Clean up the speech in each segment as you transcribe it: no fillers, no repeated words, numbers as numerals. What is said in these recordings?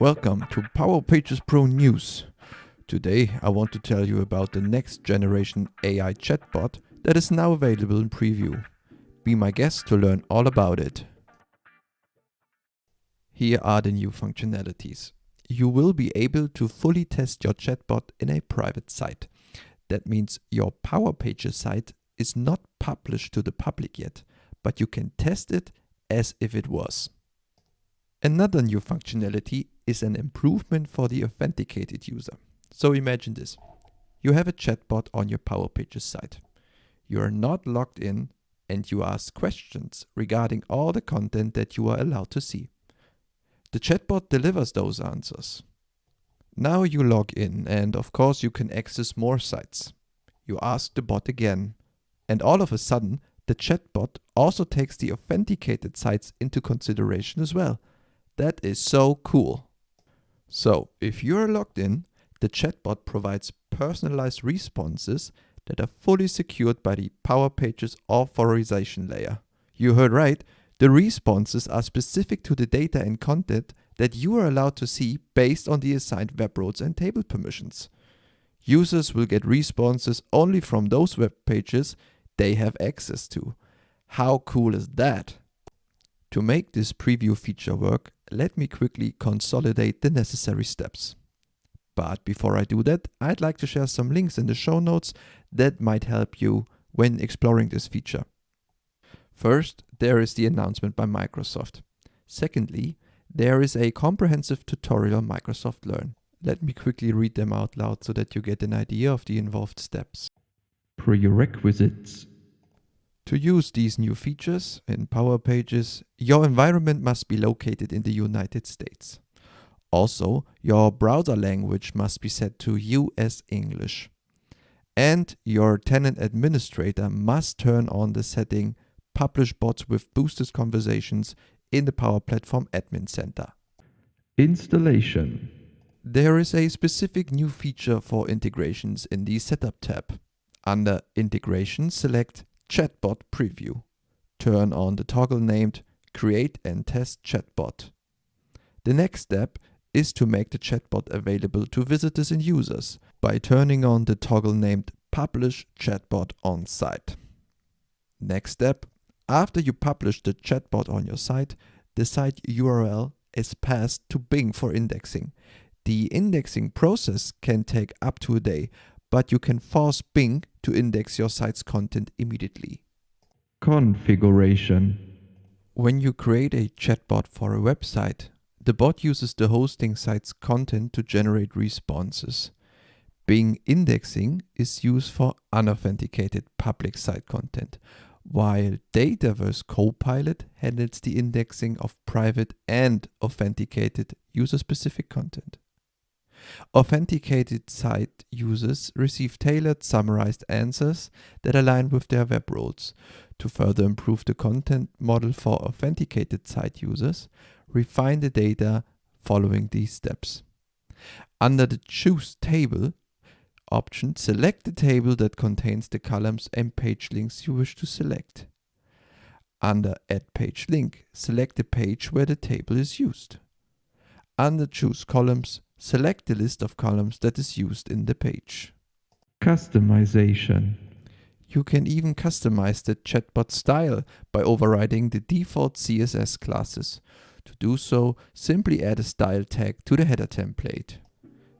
Welcome to Power Pages Pro News. Today I want to tell you about the next generation AI chatbot that is now available in preview. Be my guest to learn all about it. Here are the new functionalities. You will be able to fully test your chatbot in a private site. That means your Power Pages site is not published to the public yet, but you can test it as if it was. Another new functionality is an improvement for the authenticated user. So imagine this. You have a chatbot on your Power Pages site. You are not logged in and you ask questions regarding all the content that you are allowed to see. The chatbot delivers those answers. Now you log in and of course you can access more sites. You ask the bot again and all of a sudden the chatbot also takes the authenticated sites into consideration as well. That is so cool. So, if you're logged in, the chatbot provides personalized responses that are fully secured by the Power Pages authorization layer. You heard right, the responses are specific to the data and content that you are allowed to see based on the assigned web roles and table permissions. Users will get responses only from those web pages they have access to. How cool is that? To make this preview feature work, let me quickly consolidate the necessary steps. But before I do that, I'd like to share some links in the show notes that might help you when exploring this feature. First, there is the announcement by Microsoft. Secondly, there is a comprehensive tutorial on Microsoft Learn. Let me quickly read them out loud so that you get an idea of the involved steps. Prerequisites. To use these new features in Power Pages, your environment must be located in the United States. Also, your browser language must be set to US English. And your tenant administrator must turn on the setting Publish bots with boosted conversations in the Power Platform Admin Center. Installation. There is a specific new feature for integrations in the Setup tab. Under Integration, select Chatbot Preview. Turn on the toggle named Create and Test Chatbot. The next step is to make the chatbot available to visitors and users by turning on the toggle named Publish Chatbot on Site. Next step, after you publish the chatbot on your site, the site URL is passed to Bing for indexing. The indexing process can take up to a day, but you can force Bing to index your site's content immediately. Configuration. When you create a chatbot for a website, the bot uses the hosting site's content to generate responses. Bing indexing is used for unauthenticated public site content, while Dataverse Copilot handles the indexing of private and authenticated user-specific content. Authenticated site users receive tailored summarized answers that align with their web roles. To further improve the content model for authenticated site users, refine the data following these steps. Under the Choose Table option, select the table that contains the columns and page links you wish to select. Under Add Page Link, select the page where the table is used. Under Choose Columns, select the list of columns that is used in the page. Customization. You can even customize the chatbot style by overriding the default CSS classes. To do so, simply add a style tag to the header template.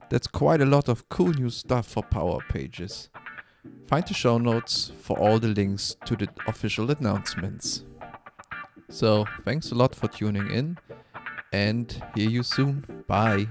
That's quite a lot of cool new stuff for Power Pages. Find the show notes for all the links to the official announcements. So, thanks a lot for tuning in and hear you soon. Bye.